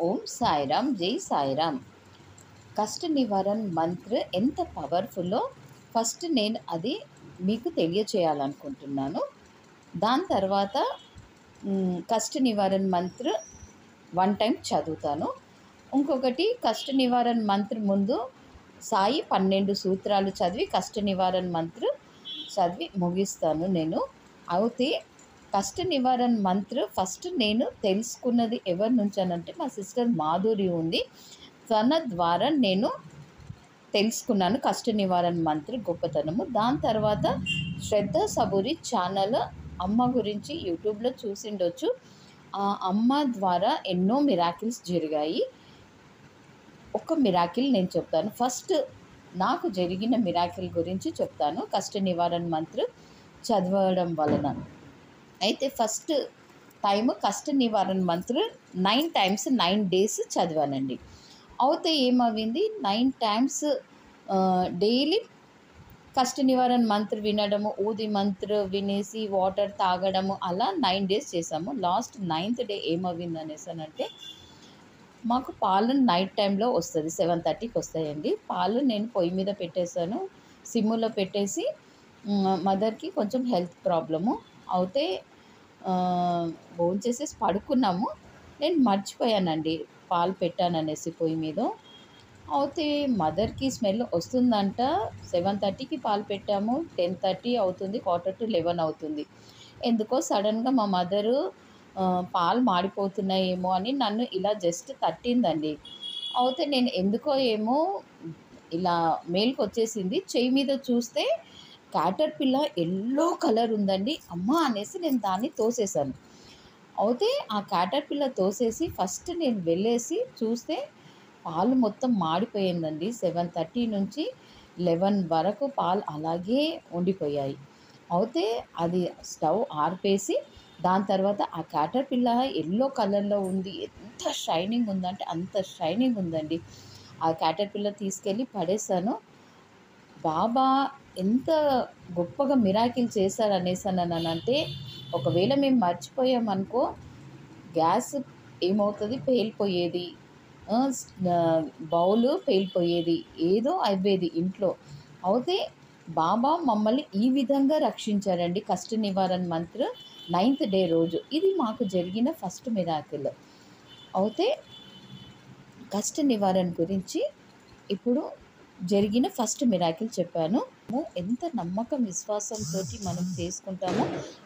ఓం సాయిరామ్, జై సాయిరామ్. కష్ట నివారణ మంత్ర ఎంత పవర్ఫుల్లో ఫస్ట్ నేను అది మీకు తెలియచేయాలనుకుంటున్నాను. దాని తర్వాత కష్ట నివారణ మంత్ర 1 టైం చదువుతాను. ఇంకొకటి కష్ట నివారణ మంత్ర ముందు సాయి 12 సూత్రాలు చదివి కష్ట నివారణ మంత్ర చదివి ముగిస్తాను నేను. అయితే కష్ట నివారణ మంత్ర ఫస్ట్ నేను తెలుసుకున్నది ఎవరి నుంచి అనంటే మా సిస్టర్ మాధురి ఉంది, తన ద్వారా నేను తెలుసుకున్నాను కష్ట నివారణ మంత్ర గొప్పతనము. దాని తర్వాత శ్రద్ధ సబూరి ఛానల్ అమ్మ గురించి యూట్యూబ్లో చూసిండొచ్చు. ఆ అమ్మ ద్వారా ఎన్నో మిరాకిల్స్ జరిగాయి. ఒక మిరాకిల్ నేను చెప్తాను. ఫస్ట్ నాకు జరిగిన మిరాకిల్ గురించి చెప్తాను కష్ట నివారణ మంత్ర చదవడం వలన. అయితే ఫస్ట్ టైం కష్ట నివారణ మంత్ర 9 టైమ్స్ 9 డేస్ చదివానండి. అయితే ఏమవింది, 9 టైమ్స్ డైలీ కష్ట నివారణ మంత్ర వినడము, ఊది మంత్ర వినేసి వాటర్ తాగడము, అలా 9 డేస్ చేసాము. లాస్ట్ 9th డే ఏమవింది అనేసానంటే మాకు పాలు నైట్ టైంలో వస్తుంది, 7:30కి వస్తాయండి. పాలు నేను పొయ్యి మీద పెట్టేశాను, సిమ్ములో పెట్టేసి. మదర్కి కొంచెం హెల్త్ ప్రాబ్లము అయితే భోంచేసేసి పడుకున్నాము. నేను మర్చిపోయానండి పాలు పెట్టాననేసి పొయ్యి మీద. అయితే మదర్కి స్మెల్ వస్తుందంట. 7:30కి పాలు పెట్టాము, 10:30 అవుతుంది, 10:45 అవుతుంది. ఎందుకో సడన్గా మా మదరు పాలు మాడిపోతున్నాయేమో అని నన్ను ఇలా జస్ట్ తట్టిందండి. అయితే నేను ఎందుకో ఏమో ఇలా మేలుకు వచ్చేసింది. చెయ్యి మీద చూస్తే క్యాటర్ పిల్ల ఎల్లో కలర్ ఉందండి. అమ్మ అనేసి నేను దాన్ని తోసేసాను. అయితే ఆ క్యాటర్ పిల్ల తోసేసి ఫస్ట్ నేను వెళ్ళేసి చూస్తే పాలు మొత్తం మాడిపోయిందండి. 7:30 నుంచి 11 వరకు పాలు అలాగే ఉండిపోయాయి. అయితే అది స్టవ్ ఆర్పేసి దాని తర్వాత ఆ క్యాటర్ పిల్ల ఎల్లో కలర్లో ఉంది. ఎంత షైనింగ్ ఉందంటే అంత షైనింగ్ ఉందండి. ఆ క్యాటర్ పిల్ల తీసుకెళ్ళి పడేసాను. బాబా ఎంత గొప్పగా మిరాకిల్ చేశారనేసానంటే, ఒకవేళ మేము మర్చిపోయామనుకో గ్యాస్ ఏమవుతుంది, పేలిపోయేది, బౌలు పేలిపోయేది, ఏదో అవ్వేది ఇంట్లో. అయితే బాబా మమ్మల్ని ఈ విధంగా రక్షించారండి కష్ట నివారణ మంత్ర 9th డే రోజు. ఇది మాకు జరిగిన ఫస్ట్ మిరాకిల్. అయితే కష్ట నివారణ గురించి ఇప్పుడు జరిగిన ఫస్ట్ మిరాకిల్ చెప్పాను. ఎంత నమ్మకం విశ్వాసంతో మనం చేసుకుంటామో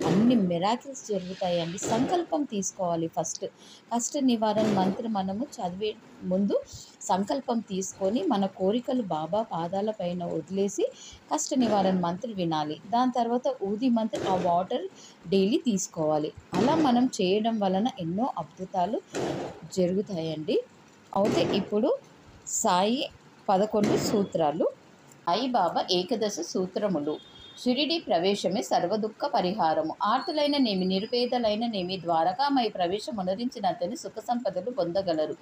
అన్ని మిరాకిల్స్ జరుగుతాయండి. సంకల్పం తీసుకోవాలి ఫస్ట్. కష్ట నివారణ మంత్ర మనము చదివే ముందు సంకల్పం తీసుకొని మన కోరికలు బాబా పాదాల పైన వదిలేసి కష్ట నివారణ మంత్ర వినాలి. దాని తర్వాత ఊది మంత్ర, ఆ వాటర్ డైలీ తీసుకోవాలి. అలా మనం చేయడం వలన ఎన్నో అద్భుతాలు జరుగుతాయండి. అయితే ఇప్పుడు సాయి 11 సూత్రాలు, సాయిబాబా ఏకదశ సూత్రములు. షిరిడి ప్రవేశమే సర్వదుఃఖ పరిహారము. ఆర్తులైన నేమి నిరుపేదలైన నేమి ద్వారకామై ప్రవేశమునరించిన అతని సుఖ సంపదలు పొందగలరు.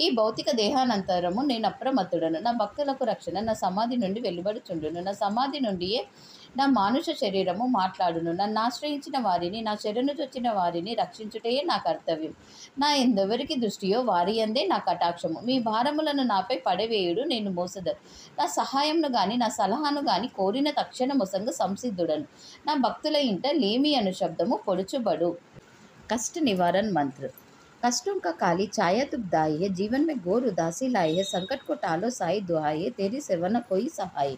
ఈ భౌతిక దేహానంతరము నేను అప్రమత్తుడను. నా భక్తులకు రక్షణ నా సమాధి నుండి వెలువడుచుండును. నా సమాధి నుండియే నా మానుష శరీరము మాట్లాడును. నన్ను ఆశ్రయించిన వారిని, నా శరణుజొచ్చిన వారిని రక్షించుటయే నా కర్తవ్యం. నా ఎందెవరికి దృష్టియో వారి అందే నా కటాక్షము. మీ భారములను నాపై పడవేయుడు, నేను మోసదను. నా సహాయంను గాని నా సలహాను గాని కోరిన తక్షణ మొసంగ సంసిద్ధుడను. నా భక్తుల ఇంట లేమి అను శబ్దము పొడుచుబడు. कष्ट निवारण मंत्र। कष्टों का काली छाया दुखदाई है, जीवन में घोर उदासी लाई है, संकट को टालो साई दुहाई है, तेरी सेवा न कोई सहाय।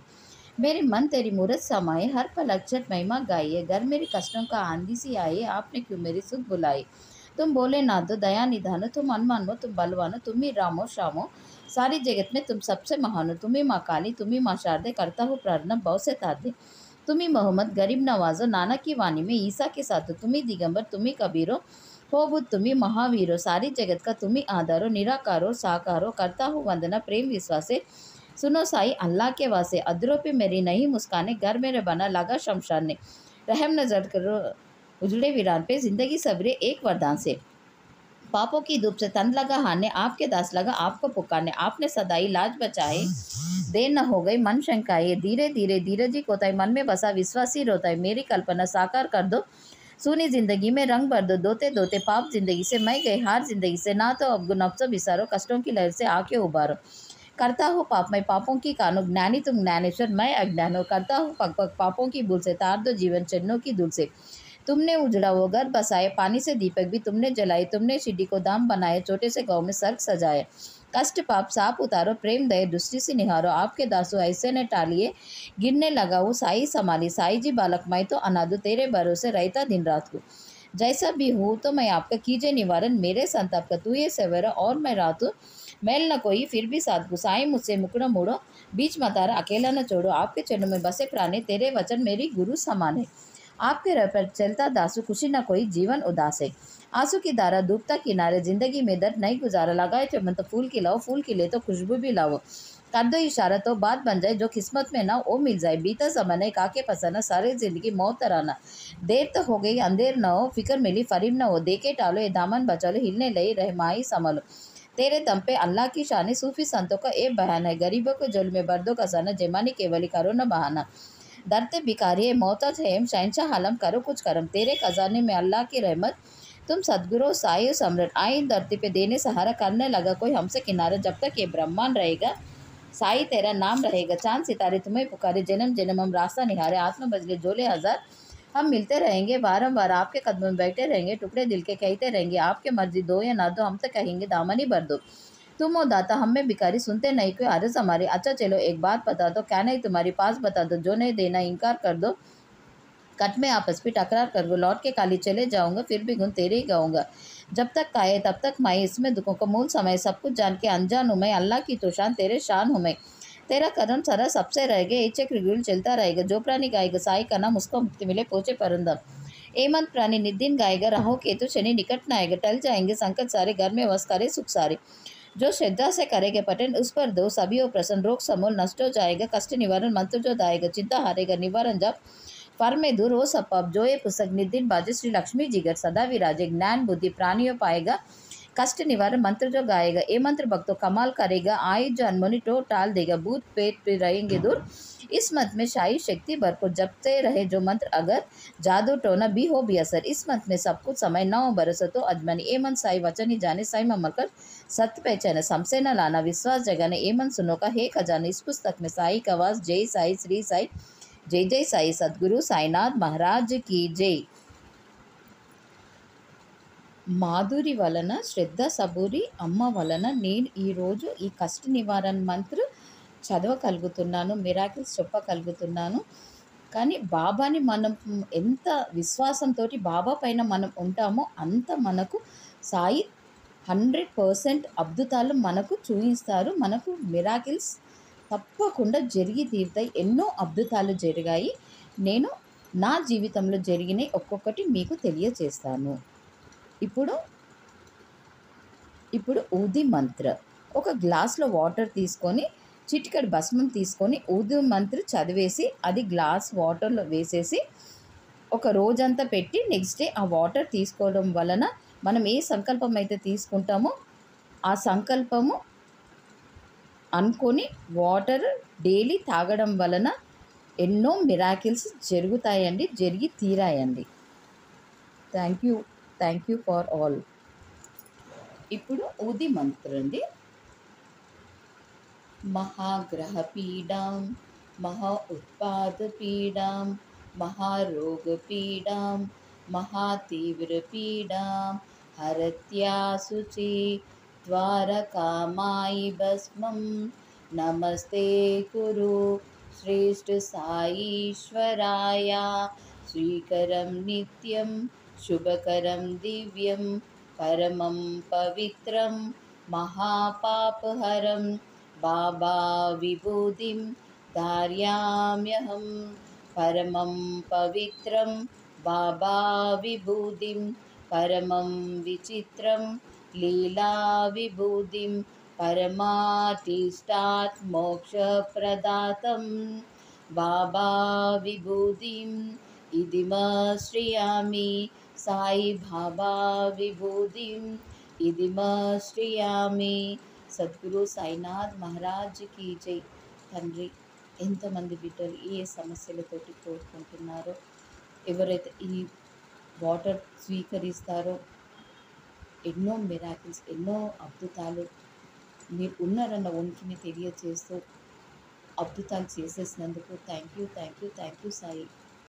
मेरे मन तेरी मूरत समाए, हर पल अक्षर महिमा गाई है, घर मेरे कष्टों का आंधी सी आई है, आपने क्यों मेरी सुख बुलाई। तुम बोले ना दो दया निधानो, तुम अनमानो, तुम बलवानो, तुम ही रामो श्यामो, सारी जगत में तुम सबसे महान हो। तुम ही माँ काली, तुम ही माँ शारदे, करता हो प्रार्थना बहु से तादे। तुम ही मोहम्मद गरीब नवाजो, नानक की वाणी में ईसा के साथ हो। तुम ही दिगंबर, तुम ही कबीरो, हो बुद्ध तुम ही महावीरो, सारी जगत का तुम ही आधारो, निराकारो साकारो, करता हूँ वंदना प्रेम विश्वास से। सुनो साई अल्लाह के वासे, अदरों पे मेरी नहीं मुस्काने, घर मेरे बना लगा शमशान ने, रहम नजर करो उजड़े वीरान पे, जिंदगी सवरे एक वरदान से। पापों की धूप से तन लगा हारने, आपके दास लगा आपको पुकारने, आपने सदाई लाज बचाए, देर न हो गई मन शंकाए। धीरे धीरे धीरज ही कोताही, मन में बसा विश्वासी रोता है, मेरी कल्पना साकार कर दो, सूनी ज़िंदगी में रंग भर दो, दोते दोते पाप ज़िंदगी से मैं गए, हार ज़िंदगी से ना तो अब नफ्सो बिसारो, कष्टों की लहर से आके उबारो। करता हूँ पाप मैं पापों की कानू, ज्ञानी तुम ज्ञानेश्वर मैं अज्ञान हो। करता हूँ पग पग पापों की भूल से, तार दो जीवन चरणों की धूल से। तुमने उजड़ा वो घर बसाए, पानी से दीपक भी तुमने जलाए। तुमने शिड्डी को दाम बनाए, छोटे से गाँव में सर्क सजाए। कष्ट पाप साप उतारो, प्रेम दया दृष्टि से निहारो। आपके दासो ऐसे न टालिए, गिरने लगा वो साई संभाली। साई जी बालक मैं तो अनादु, तेरे भरोसे रहता दिन रात को। जैसा भी हूँ तो मैं आपका, कीजिए निवारण मेरे संताप का। तू ये सवेरा और मैं रात हूँ, मैल न कोई फिर भी साथ गुसाई मुझसे मुकड़ा मोड़ो। बीच मतारा अकेला न छोड़ो, आपके चरणों में बसे प्राणी, तेरे वचन मेरी गुरु समान है। आपके रह पर चलता दासु, खुशी न कोई जीवन उदास है। आंसू की धारा डूबता किनारे, जिंदगी में दर्द नहीं गुजारा। लगाए चमन तो फूल खिलाओ, फूल खिले तो खुशबू भी लाओ। कर दो इशारा तो बात बन जाए, जो किस्मत में ना वो मिल जाए। बीता समय नहीं काके फसाना, सारी जिंदगी मौत तराना। देर तो हो गई अंधेर न हो, फिक्र मिली फरीब न हो। देखे टालो ये दामन बचा लो, हिलने लई रहमाई संभालो। तेरे दम पे अल्लाह की शान, सूफी संतों का ये बयान है। गरीबों को जल में बर्दों का सना, जमानी केवली करो न बहाना। डरते भिखारी है मोहताज है हम, शहंशाह आलम करो कुछ करम। तेरे खजाने में अल्लाह की रहमत, तुम सदगुरु साई सम्राट। आई धरती पे देने सहारा, करने लगा कोई हमसे किनारा। जब तक ये ब्रह्मांड रहेगा साई तेरा नाम रहेगा। चांद सितारे तुम्हें पुकारे, जन्म जन्म हम रास्ता निहारे। आत्मा बदले जोले हजार, हम मिलते रहेंगे बारंबार। आपके कदमों में बैठे रहेंगे, टुकड़े दिल के कहते रहेंगे। आपके मर्जी दो या ना दो, हम तो कहेंगे दामनी भर दो। तुम हो दाता हम में भिखारी, सुनते नहीं कोई आरज़ हमारी। अच्छा चलो एक बात बता दो, क्या नहीं तुम्हारी पास बता दो। जो नहीं देना इनकार कर दो, कट में आपस में टकरार कर वो। लौट के काली चले जाऊंगा, फिर भी गुण तेरे ही गाऊंगा। जब तक काये तब तक माई, इसमें दुखों का मूल समय। सब कुछ जान के अनजान हूँ मैं, अल्लाह की तो शान तेरे शान हूँ मैं। तेरा कदम सारा सबसे रहेगा, एक चक्र गिल चलता रहेगा। जो प्राणी गाएगा साई का नाम, उसको मुक्ति मिले पहुँचे परंदम। एमंत प्राणी निदिन गाएगा, राहु केतु शनि निकट न आएगा। टल जाएंगे संकट सारे, घर में वस करे सुख सारे। जो श्रद्धा से करेगा पठन, उस पर दो सभी हो प्रसन्न। रोग समूल नष्ट हो जाएगा, कष्ट निवारण मंत्र जो दाएगा। चिंता हारेगा निवारण जब, फर में दूर हो सब पाप। जो ये पुस्तक निदिन बाजे, श्री लक्ष्मी जी घर सदा विराजे। ज्ञान बुद्धि प्राणियों पाएगा, कष्ट निवारण मंत्र जो गाएगा। ये मंत्र भक्तों कमाल करेगा, आयु जो अनमोनी टो टाल देगा। भूत पेट पे रहेंगे दूर, इस मंत्र में शाही शक्ति भरपूर। जपते रहे जो मंत्र, अगर जादू टोना भी हो भी असर। इस मंत्र में सब कुछ समय 9 बरस तो अजमानी। ए मन साई वचन ही जाने, साई में मरकर सत्य पहचाने। समसे न लाना विश्वास जगाने, ए मन सुनो का हे खजाने। इस पुस्तक में साई का वास। जय साई श्री साई, जय जय साई सद्गुरु साईनाథ్ महाराज की जय। మాధురి వలన శ్రద్ధ సబూరి అమ్మ వలన నేను ఈరోజు ఈ కష్ట నివారణ మంత్ర చదవగలుగుతున్నాను, మిరాకిల్స్ చెప్పగలుగుతున్నాను. కానీ బాబాని మనం ఎంత విశ్వాసంతో బాబా పైన మనం ఉంటామో అంత మనకు సాయి 100% అద్భుతాలు మనకు చూపిస్తారు. మనకు మిరాకిల్స్ తప్పకుండా జరిగి తీరుతాయి. ఎన్నో అద్భుతాలు జరిగాయి. నేను నా జీవితంలో జరిగినవి ఒక్కొక్కటి మీకు తెలియజేస్తాను. ఇప్పుడు ఇప్పుడు ఊది మంత్ర. ఒక గ్లాస్లో వాటర్ తీసుకొని, చిటికెడు భస్మం తీసుకొని, ఊది మంత్ర చదివేసి అది గ్లాస్ వాటర్లో వేసేసి ఒక రోజంతా పెట్టి నెక్స్ట్ డే ఆ వాటర్ తీసుకోవడం వలన మనం ఏ సంకల్పం అయితే తీసుకుంటామో ఆ సంకల్పము అనుకొని వాటర్ డైలీ తాగడం వలన ఎన్నో మిరాకిల్స్ జరుగుతాయండి, జరిగి తీరాయండి. Thank you for all. ఇప్పుడు ఊది మంత్ర అండి. महाग्रह पीडां, महा उत्पाद पीडां, महारोग पीडां, महातीव्र पीडां हरत्यासुचि द्वारकामायि भस्मं। नमस्ते कुरु श्रेष्ठ साईश्वराय। श्रीकरं नित्यं शुभकरं दिव्यं परमं पवित्रं महापापहरं बाबा विभूतिं धारयाम्यहं। परमं पवित्रं बाबा विभूतिं, परमं विचित्रं लीला विभूतिं, परमातिष्ठात् मोक्षप्रदातं बाबा विभूतिम् इदिमश्रियामि। साई बाबा विभूतिम् इदिमश्रियामि। సద్గురు సాయినాథ్ మహారాజ్ కీ జై. తండ్రి, ఎంతోమంది బిడ్డలు ఏ సమస్యలతోటి కోరుకుంటున్నారో, ఎవరైతే ఈ వాటర్ స్వీకరిస్తారో ఎన్నో మిరాకిల్స్, ఎన్నో అద్భుతాలు మీరు ఉన్నారన్న ఉనికిని తెలియజేస్తూ అద్భుతాలు చేసేసినందుకు thank you, thank you, thank you Sai.